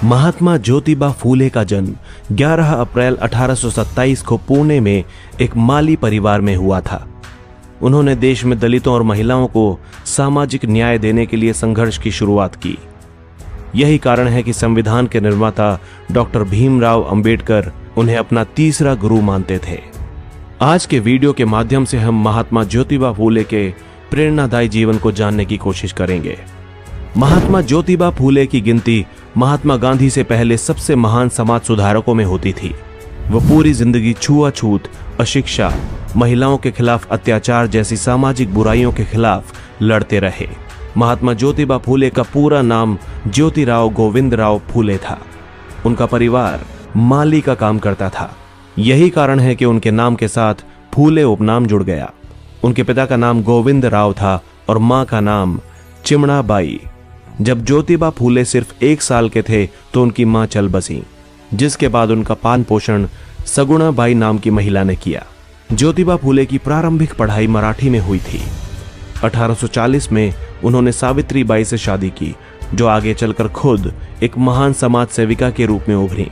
महात्मा ज्योतिबा फूले का जन्म 11 अप्रैल 1827 को पुणे में एक माली परिवार में हुआ था। उन्होंने देश में दलितों और महिलाओं को सामाजिक न्याय देने के लिए संघर्ष की शुरुआत की। यही कारण है कि संविधान के निर्माता डॉक्टर भीमराव अंबेडकर उन्हें अपना तीसरा गुरु मानते थे। आज के वीडियो के माध्यम से हम महात्मा ज्योतिबा फूले के प्रेरणादायी जीवन को जानने की कोशिश करेंगे। महात्मा ज्योतिबा फूले की गिनती महात्मा गांधी से पहले सबसे महान समाज सुधारकों में होती थी। वह पूरी जिंदगी छुआछूत, अशिक्षा, महिलाओं के खिलाफ अत्याचार जैसी सामाजिक बुराइयों के खिलाफ लड़ते रहे। महात्मा ज्योतिबा फूले का पूरा नाम ज्योतिराव गोविंदराव फूले था। उनका परिवार माली का काम करता था। यही कारण है कि उनके नाम के साथ फूले उपनाम जुड़ गया। उनके पिता का नाम गोविंद राव था और मां का नाम चिमणा बाई। जब ज्योतिबा फूले सिर्फ 1 साल के थे तो उनकी मां चल बसी, जिसके बाद उनका पालन पोषण सगुणा बाई नाम की महिला ने किया। ज्योतिबा फूले की प्रारंभिक पढ़ाई मराठी में हुई थी। 1840 में उन्होंने सावित्री बाई से शादी की, जो आगे चलकर खुद एक महान समाज सेविका के रूप में उभरी।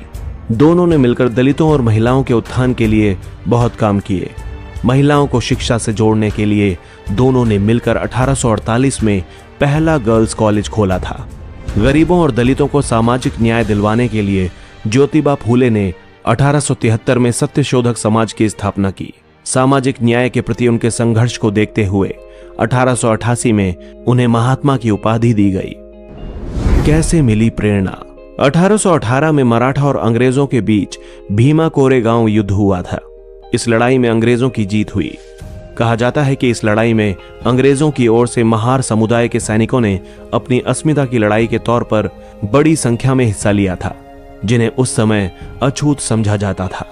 दोनों ने मिलकर दलितों और महिलाओं के उत्थान के लिए बहुत काम किए। महिलाओं को शिक्षा से जोड़ने के लिए दोनों ने मिलकर 1848 में पहला गर्ल्स कॉलेज खोला था। गरीबों और दलितों को सामाजिक न्याय दिलवाने के लिए ज्योतिबा फूले ने 1873 में सत्यशोधक समाज की स्थापना की। सामाजिक न्याय के प्रति उनके संघर्ष को देखते हुए 1888 में उन्हें महात्मा की उपाधि दी गई। कैसे मिली प्रेरणा? 1818 में मराठा और अंग्रेजों के बीच भीमा कोरेगांव युद्ध हुआ था। इस लड़ाई में अंग्रेजों की जीत हुई। कहा जाता है कि इस लड़ाई में अंग्रेजों की ओर से महार समुदाय के सैनिकों ने अपनी अस्मिता की लड़ाई के तौर पर बड़ी संख्या में हिस्सा लिया था, जिन्हें उस समय अछूत समझा जाता था।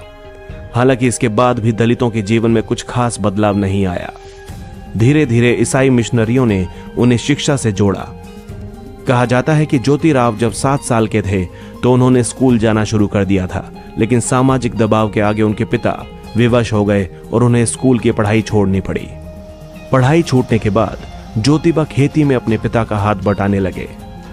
हालांकि इसके बाद भी दलितों के जीवन में कुछ खास बदलाव नहीं आया। धीरे धीरे ईसाई मिशनरियों ने उन्हें शिक्षा से जोड़ा। कहा जाता है कि ज्योतिराव जब 7 साल के थे तो उन्होंने स्कूल जाना शुरू कर दिया था, लेकिन सामाजिक दबाव के आगे उनके पिता विवश हो गए और उन्हें स्कूल की पढ़ाई छोड़नी पड़ी। पढ़ाई छूटने के बाद ज्योतिबा खेती में अपने पिता का हाथ बटाने लगे,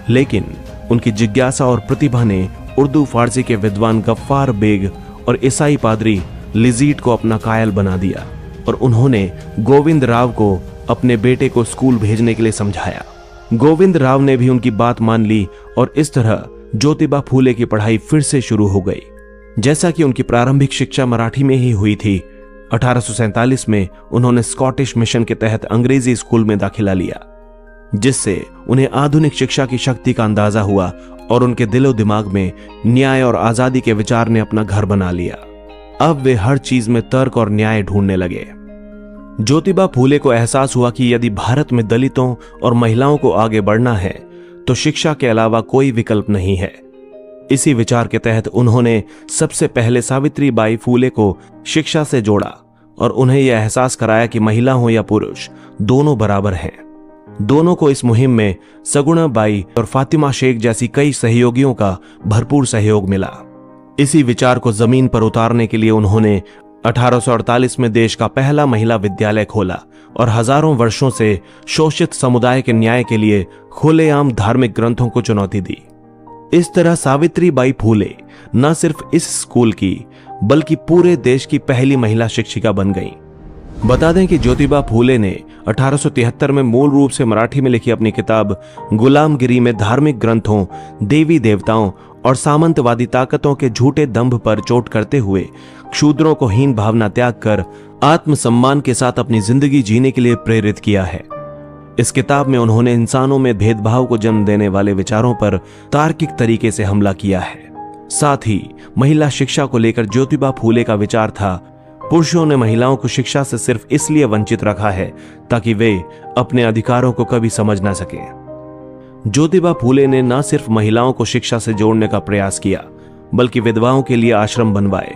लेकिन उनकी जिज्ञासा और प्रतिभा ने उर्दू फारसी के विद्वान गफ्फार बेग और ईसाई पादरी लिजीट को अपना कायल बना दिया और उन्होंने गोविंद राव को अपने बेटे को स्कूल भेजने के लिए समझाया। गोविंद राव ने भी उनकी बात मान ली और इस तरह ज्योतिबा फूले की पढ़ाई फिर से शुरू हो गई। जैसा कि उनकी प्रारंभिक शिक्षा मराठी में ही हुई थी, 1847 में उन्होंने स्कॉटिश मिशन के तहत अंग्रेजी स्कूल में दाखिला लिया, जिससे उन्हें आधुनिक शिक्षा की शक्ति का अंदाजा हुआ और उनके दिलो दिमाग में न्याय और आजादी के विचार ने अपना घर बना लिया। अब वे हर चीज में तर्क और न्याय ढूंढने लगे। ज्योतिबा फूले को एहसास हुआ कि यदि भारत में दलितों और महिलाओं को आगे बढ़ना है तो शिक्षा के अलावा कोई विकल्प नहीं है। इसी विचार के तहत उन्होंने सबसे पहले सावित्री बाई फूले को शिक्षा से जोड़ा और उन्हें यह एहसास कराया कि महिला हो या पुरुष, दोनों बराबर हैं। दोनों को इस मुहिम में सगुणा बाई और फातिमा शेख जैसी कई सहयोगियों का भरपूर सहयोग मिला। इसी विचार को जमीन पर उतारने के लिए उन्होंने 1848 में देश का पहला महिला विद्यालय खोला और हजारों वर्षों से शोषित समुदाय के न्याय के लिए खुलेआम धार्मिक ग्रंथों को चुनौती दी। इस तरह सावित्री बाई फूले न सिर्फ इस स्कूल की बल्कि पूरे देश की पहली महिला शिक्षिका बन गईं। बता दें कि ज्योतिबा फूले ने 1873 में मूल रूप से मराठी में लिखी अपनी किताब गुलामगिरी में धार्मिक ग्रंथों, देवी देवताओं और सामंतवादी ताकतों के झूठे दंभ पर चोट करते हुए क्षूद्रों को हीन भावना त्याग कर आत्मसम्मान के साथ अपनी जिंदगी जीने के लिए प्रेरित किया है। इस किताब में उन्होंने इंसानों में भेदभाव को जन्म देने वाले विचारों पर तार्किक तरीके से हमला किया है। साथ ही महिला शिक्षा को लेकर ज्योतिबा फूले का विचार था, पुरुषों ने महिलाओं को शिक्षा से सिर्फ इसलिए वंचित रखा है ताकि वे अपने अधिकारों को कभी समझ ना सके। ज्योतिबा फूले ने न सिर्फ महिलाओं को शिक्षा से जोड़ने का प्रयास किया, बल्कि विधवाओं के लिए आश्रम बनवाए,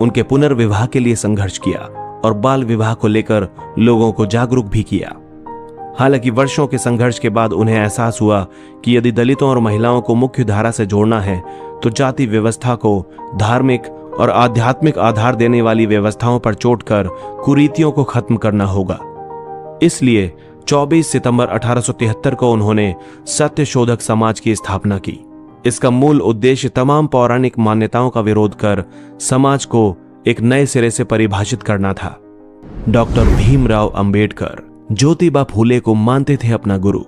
उनके पुनर्विवाह के लिए संघर्ष किया और बाल विवाह को लेकर लोगों को जागरूक भी किया। हालांकि वर्षों के संघर्ष के बाद उन्हें एहसास हुआ कि यदि दलितों और महिलाओं को मुख्य धारा से जोड़ना है तो जाति व्यवस्था को धार्मिक और आध्यात्मिक आधार देने वाली व्यवस्थाओं पर चोट कर कुरीतियों को खत्म करना होगा। इसलिए 24 सितंबर 1873 को उन्होंने सत्यशोधक समाज की स्थापना की। इसका मूल उद्देश्य तमाम पौराणिक मान्यताओं का विरोध कर समाज को एक नए सिरे से परिभाषित करना था। डॉक्टर भीमराव अंबेडकर ज्योतिबा फूले को मानते थे अपना गुरु।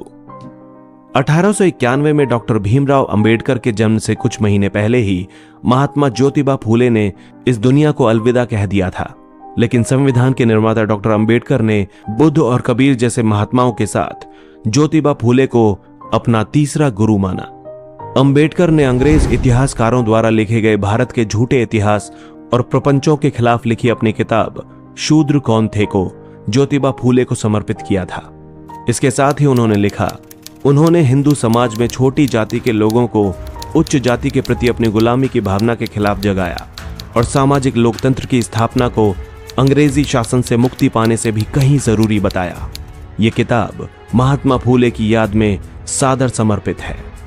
1891 में डॉक्टर भीमराव अंबेडकर के जन्म से कुछ महीने पहले ही महात्मा ज्योतिबा फूले ने इस दुनिया को अलविदा कह दिया था। लेकिन संविधान के निर्माता डॉक्टर अंबेडकर ने बुद्ध और कबीर जैसे महात्माओं के साथ ज्योतिबा फूले को अपना तीसरा गुरु माना। अंबेडकर ने अंग्रेज इतिहासकारों द्वारा लिखे गए भारत के झूठे इतिहास और प्रपंचों के खिलाफ लिखी अपनी किताब शूद्र कौन थे को ज्योतिबा फूले को समर्पित किया था। इसके साथ ही उन्होंने लिखा, उन्होंने हिंदू समाज में छोटी जाति के लोगों को उच्च जाति के प्रति अपनी गुलामी की भावना के खिलाफ जगाया और सामाजिक लोकतंत्र की स्थापना को अंग्रेजी शासन से मुक्ति पाने से भी कहीं जरूरी बताया। ये किताब महात्मा फूले की याद में सादर समर्पित है।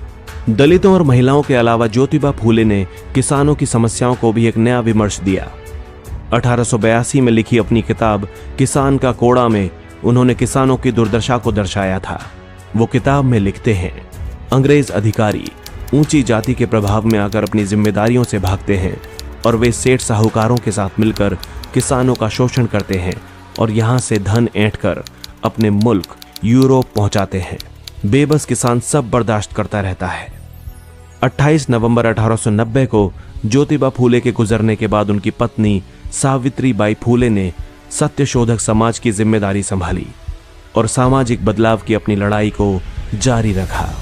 दलितों और महिलाओं के अलावा ज्योतिबा फूले ने किसानों की समस्याओं को भी एक नया विमर्श दिया। 1882 में लिखी अपनी किताब किसान का कोड़ा में उन्होंने किसानों की दुर्दशा को दर्शाया था। वो किताब में लिखते हैं, अंग्रेज अधिकारी ऊंची जाति के प्रभाव में आकर अपनी जिम्मेदारियों से भागते हैं और वे सेठ साहूकारों के साथ मिलकर किसानों का शोषण करते हैं और यहां से धन ऐंठकर अपने मुल्क यूरोप पहुंचाते हैं। बेबस किसान सब बर्दाश्त करता रहता है। 28 नवंबर 1890 को ज्योतिबा फूले के गुजरने के बाद उनकी पत्नी सावित्रीबाई फूले ने सत्यशोधक समाज की जिम्मेदारी संभाली और सामाजिक बदलाव की अपनी लड़ाई को जारी रखा।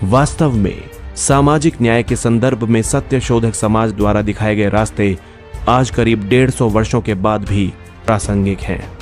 वास्तव में सामाजिक न्याय के संदर्भ में सत्यशोधक समाज द्वारा दिखाए गए रास्ते आज करीब 150 वर्षों के बाद भी प्रासंगिक हैं।